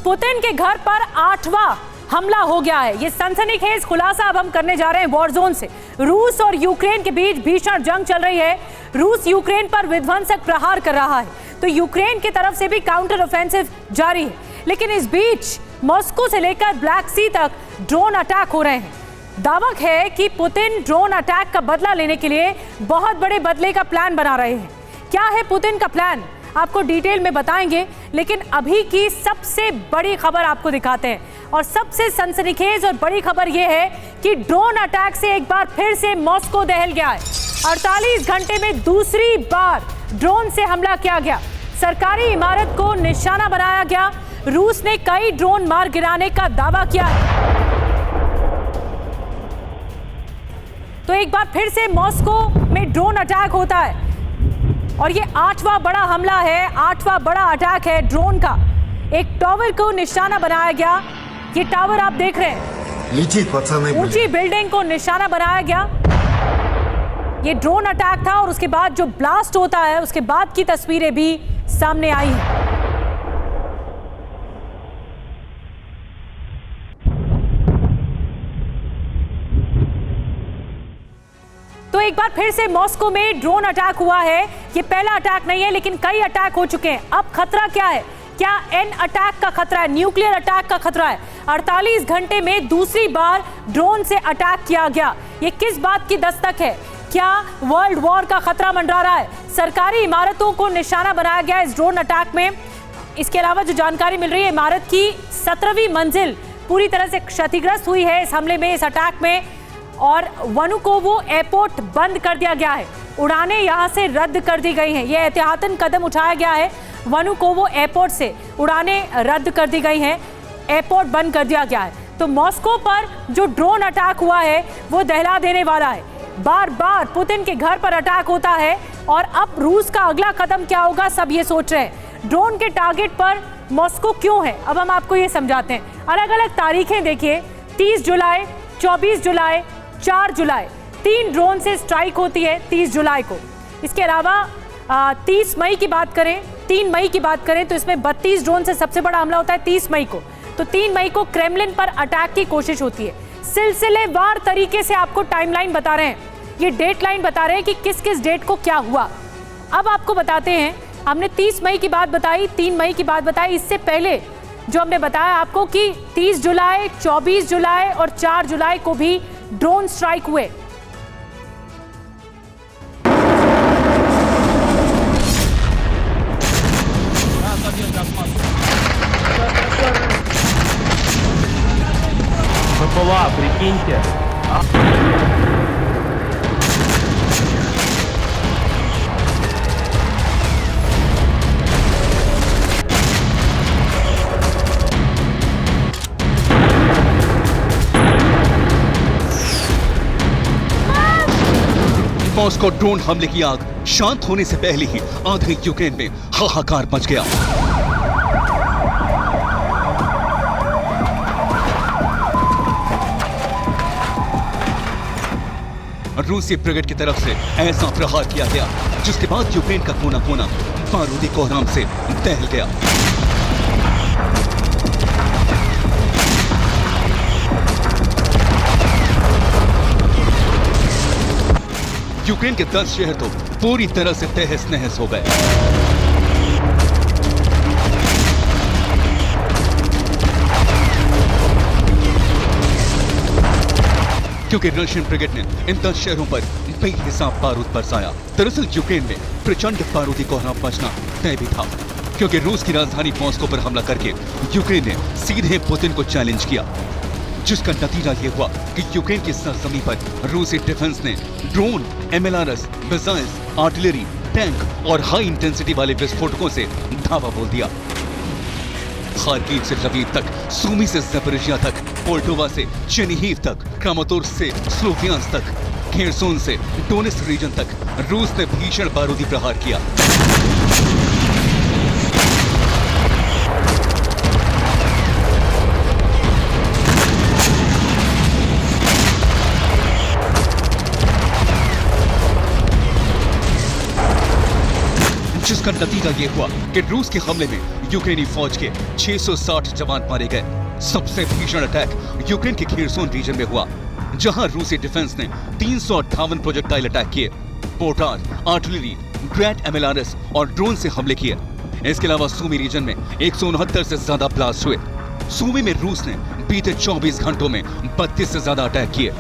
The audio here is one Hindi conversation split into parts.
पुतिन के घर पर 8वां हमला हो गया है। ये सनसनीखेज खुलासा अब हम करने जा रहे हैं वॉर जोन से। रूस और यूक्रेन के बीच भीषण जंग चल रही है। रूस यूक्रेन पर विध्वंसक प्रहार कर रहा है, तो यूक्रेन की तरफ से भी काउंटर ऑफेंसिव जारी है। लेकिन इस बीच मॉस्को से लेकर ब्लैक सी तक ड्रोन अटैक हो रहे हैं। दावा है कि पुतिन ड्रोन अटैक का बदला लेने के लिए बहुत बड़े बदले का प्लान बना रहे हैं। क्या है पुतिन का प्लान, आपको डिटेल में बताएंगे, लेकिन अभी की सबसे बड़ी खबर आपको दिखाते हैं। और सबसे सनसनीखेज और बड़ी खबर यह है कि ड्रोन अटैक से एक बार फिर से मॉस्को दहल गया है। 48 घंटे में दूसरी बार ड्रोन से हमला किया गया। सरकारी इमारत को निशाना बनाया गया। रूस ने कई ड्रोन मार गिराने का दावा किया है। तो एक बार फिर से मॉस्को में ड्रोन अटैक होता है और ये 8वां बड़ा हमला है, 8वां बड़ा अटैक है ड्रोन का। एक टावर को निशाना बनाया गया। ये टावर आप देख रहे हैं, ऊंची बिल्डिंग को निशाना बनाया गया। ये ड्रोन अटैक था और उसके बाद जो ब्लास्ट होता है उसके बाद की तस्वीरें भी सामने आई हैं। तो एक बार फिर से मॉस्को में ड्रोन अटैक हुआ है। ये पहला अटैक नहीं है, लेकिन कई अटैक हो चुके हैं। अब खतरा क्या है? क्या एन अटैक का खतरा है, न्यूक्लियर अटैक का खतरा है? 48 घंटे में दूसरी बार ड्रोन से अटैक किया गया। ये किस बात की दस्तक है? क्या वर्ल्ड वॉर का खतरा मंडरा रहा है? सरकारी इमारतों को निशाना बनाया गया इस ड्रोन अटैक में। इसके अलावा जो जानकारी मिल रही है, इमारत की 17वीं मंजिल पूरी तरह से क्षतिग्रस्त हुई है इस हमले में, इस अटैक में। और वनुकोवो एयरपोर्ट बंद कर दिया गया है। उड़ानें यहां से रद्द कर दी गई हैं। यह एहतियातन कदम उठाया गया है। वनुकोवो एयरपोर्ट से उड़ानें रद्द कर दी गई हैं, एयरपोर्ट बंद कर दिया गया है। तो मॉस्को पर जो ड्रोन अटैक हुआ है वो दहला देने वाला है। बार बार पुतिन के घर पर अटैक होता है और अब रूस का अगला कदम क्या होगा, सब ये सोच रहे हैं। ड्रोन के टारगेट पर मॉस्को क्यों है, अब हम आपको ये समझाते हैं। अलग अलग तारीखें देखिए, 30 जुलाई, 24 जुलाई, 4 जुलाई, 3 ड्रोन से स्ट्राइक होती है 30 जुलाई को। इसके अलावा 30 मई की बात करें, 3 मई की बात करें तो इसमें 32 ड्रोन से सबसे बड़ा हमला होता है 30 मई को। तो 3 मई को क्रेमलिन पर अटैक की कोशिश होती है। सिलसिलेवार तरीके से आपको टाइमलाइन बता रहे हैं, ये डेट लाइन बता रहे हैं कि किस किस डेट को क्या हुआ। अब आपको बताते हैं, हमने 30 मई की बात बताई, 3 मई की बात बताई। इससे पहले जो हमने बताया आपको कि 30 जुलाई, 24 जुलाई और 4 जुलाई को भी ड्रोन स्ट्राइक हुए। БПЛА, прикиньте. मॉस्को ड्रोन हमले की आग शांत होने से पहले ही आधे यूक्रेन में हाहाकार मच गया। रूसी ब्रिगेड की तरफ से ऐसा प्रहार किया गया जिसके बाद यूक्रेन का कोना कोना बारूदी कोहराम से दहल गया। यूक्रेन के 10 शहर तो पूरी तरह से तहस नहस हो गए। क्योंकि रशियन ब्रिगेड ने इन 10 शहरों पर बेहिसाब बारूद बरसाया। दरअसल यूक्रेन में प्रचंड बारूदी कोहराम मचना तय भी था, क्योंकि रूस की राजधानी मॉस्को पर हमला करके यूक्रेन ने सीधे पुतिन को चैलेंज किया, जिसका नतीजा ये हुआ कि यूक्रेन की सरजमीं पर रूसी डिफेंस ने drone, MLRS, missiles, artillery, tank और हाई इंटेंसिटी वाले विस्फोटकों से धावा बोल दिया। खार्किव से लवीव तक, सूमी से ज़पोरिज़िया तक, पोल्टोवा से चेनिहिव तक, क्रामातोर्स्क से स्लोवियांस्क तक, खेरसोन से डोनेत्स्क रीजन तक रूस ने भीषण बारूदी प्रहार किया। जिसका नतीजा ये हुआ कि रूस के हमले में यूक्रेनी फौज के 660 जवान मारे गए। सबसे भीषण अटैक यूक्रेन के खेरसोन रीजन में हुआ, जहां रूसी डिफेंस ने 358 प्रोजेक्टाइल अटैक किए, पोर्टार, आर्टिलरी, ग्रैंड एमएलआरएस और ड्रोन से हमले किए। इसके अलावा सूमी रीजन में 169 से ज्यादा ब्लास्ट हुए। सूमी में रूस ने बीते 24 घंटों में 32 से ज्यादा अटैक किए।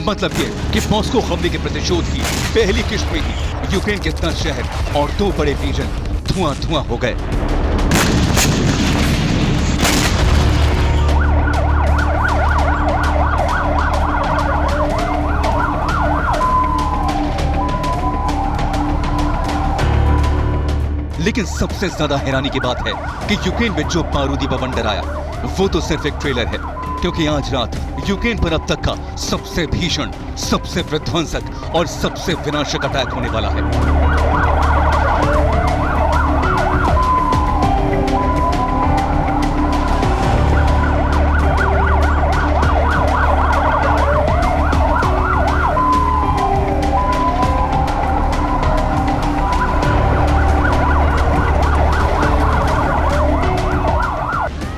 मतलब ये कि मॉस्को हमले के प्रतिशोध की पहली किश्त में ही यूक्रेन के 10 शहर और 2 बड़े रीजन धुआं-धुआं हो गए। लेकिन सबसे ज्यादा हैरानी की बात है कि यूक्रेन में जो बारूदी बवंडर आया वो तो सिर्फ एक ट्रेलर है, क्योंकि आज रात यूक्रेन पर अब तक का सबसे भीषण, सबसे विध्वंसक और सबसे विनाशक अटैक होने वाला है।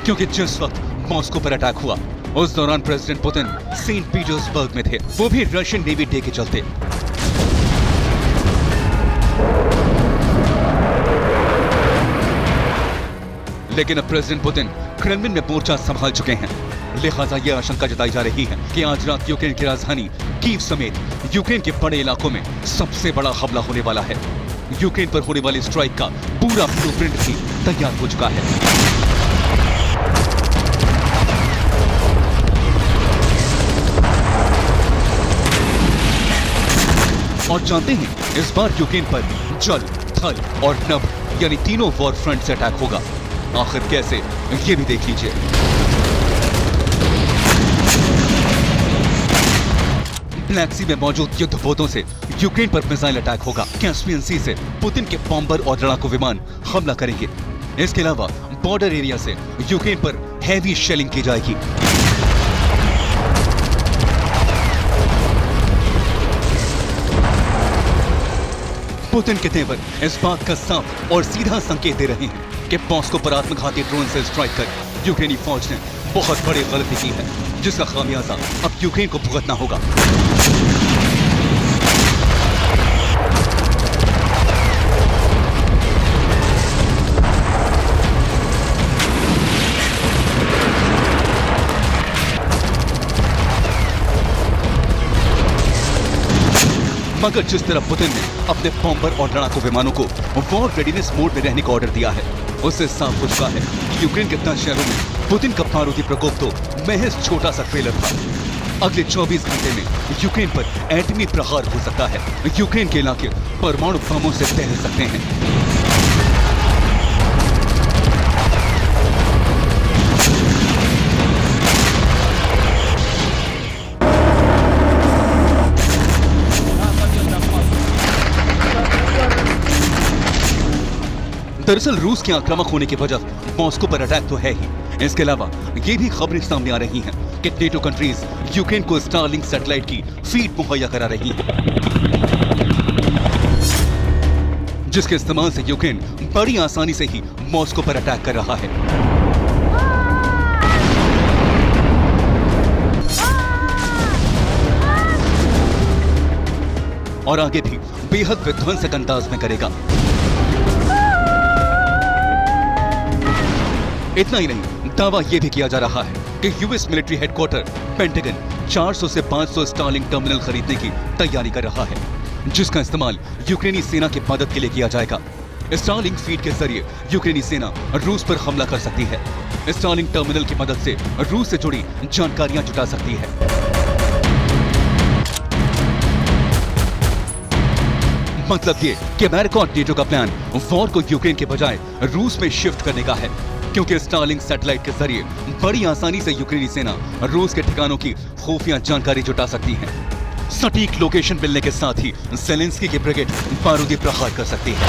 क्योंकि जिस वक्त मॉस्को पर अटैक हुआ उस दौरान प्रेसिडेंट पुतिन सेंट पीटर्सबर्ग में थे, वो भी रशियन नेवी डे के चलते। लेकिन अब प्रेसिडेंट पुतिन क्रेमलिन में मोर्चा संभाल चुके हैं, लिहाजा यह आशंका जताई जा रही है कि आज रात यूक्रेन की राजधानी कीव समेत यूक्रेन के बड़े इलाकों में सबसे बड़ा हमला होने वाला है। यूक्रेन पर होने वाली स्ट्राइक का पूरा ब्लूप्रिंट भी तैयार हो चुका है। और जानते हैं इस बार यूक्रेन पर जल, थल और नभ यानी तीनों वॉर फ्रंट से अटैक होगा। आखिर कैसे, ये भी देख लीजिए। ब्लैक सी में मौजूद युद्धपोतों से यूक्रेन पर मिसाइल अटैक होगा। कैस्पियन सी से पुतिन के बॉम्बर और लड़ाकू विमान हमला करेंगे। इसके अलावा बॉर्डर एरिया से यूक्रेन पर हैवी शेलिंग की जाएगी। पुतिन के तेवर इस बात का साफ और सीधा संकेत दे रहे हैं कि मॉस्को पर आत्मघाती ड्रोन से स्ट्राइक कर यूक्रेनी फौज ने बहुत बड़ी गलती की है, जिसका खामियाजा अब यूक्रेन को भुगतना होगा। मगर जिस तरह पुतिन ने अपने बॉम्बर और लड़ाकू विमानों को वॉर रेडीनेस मोड में रहने का ऑर्डर दिया है, उससे साफ हो चुका है कि यूक्रेन के 10 शहरों में पुतिन का बारूदी प्रकोप तो महज छोटा सा ट्रेलर था। अगले 24 घंटे में यूक्रेन पर एटमी प्रहार हो सकता है। यूक्रेन के इलाके परमाणु बमों से तहल सकते हैं। दरअसल रूस के आक्रामक होने की वजह मॉस्को पर अटैक तो है ही, इसके अलावा ये भी खबरें सामने आ रही हैं कि नेटो कंट्रीज यूक्रेन को स्टारलिंक सैटेलाइट की फीड मुहैया करा रही हैं, जिसके इस्तेमाल से यूक्रेन बड़ी आसानी से ही मॉस्को पर अटैक कर रहा है। और आगे भी बेहद विध्वंसक अंदाज में करेगा। इतना ही नहीं, दावा यह भी किया जा रहा है कि यूएस मिलिट्री हेडक्वार्टर पेंटागन 400 से 500 स्टारलिंक टर्मिनल खरीदने की तैयारी कर रहा है, जिसका इस्तेमाल यूक्रेनी सेना की मदद के लिए किया जाएगा। स्टारलिंक फीड के जरिए यूक्रेनी सेना रूस पर हमला कर सकती है। स्टारलिंक टर्मिनल की मदद से रूस से जुड़ी जानकारियां जुटा सकती है। मतलब ये कि अमेरिका और नेटो का प्लान वॉर को यूक्रेन के बजाय रूस में शिफ्ट करने का है, क्योंकि स्टारलिंक सैटेलाइट के जरिए बड़ी आसानी से यूक्रेनी सेना रूस के ठिकानों की खुफिया जानकारी जुटा सकती है। सटीक लोकेशन मिलने के साथ ही ज़ेलेंस्की की ब्रिगेड बारूदी प्रहार कर सकती है।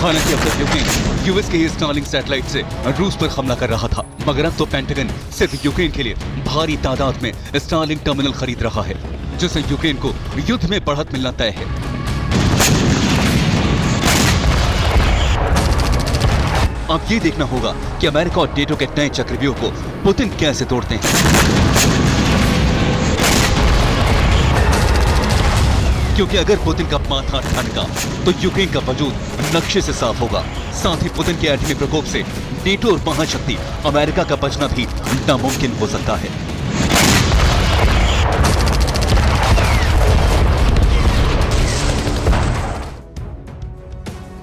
हालांकि अब तक यूक्रेन यूएस के स्टारलिंक सैटेलाइट से रूस पर हमला कर रहा था, मगर अब तो पेंटागन सिर्फ यूक्रेन के लिए भारी तादाद में स्टारलिंक टर्मिनल खरीद रहा है, जिससे यूक्रेन को युद्ध में बढ़त मिलना तय है। अब ये देखना होगा कि अमेरिका और नेटो के नए चक्रव्यूह को पुतिन कैसे तोड़ते हैं, क्योंकि अगर पुतिन का माथा ठनका तो यूक्रेन का वजूद नक्शे से साफ होगा। साथ ही पुतिन के एटमी प्रकोप से नेटो और महाशक्ति अमेरिका का बचना भी नामुमकिन हो सकता है।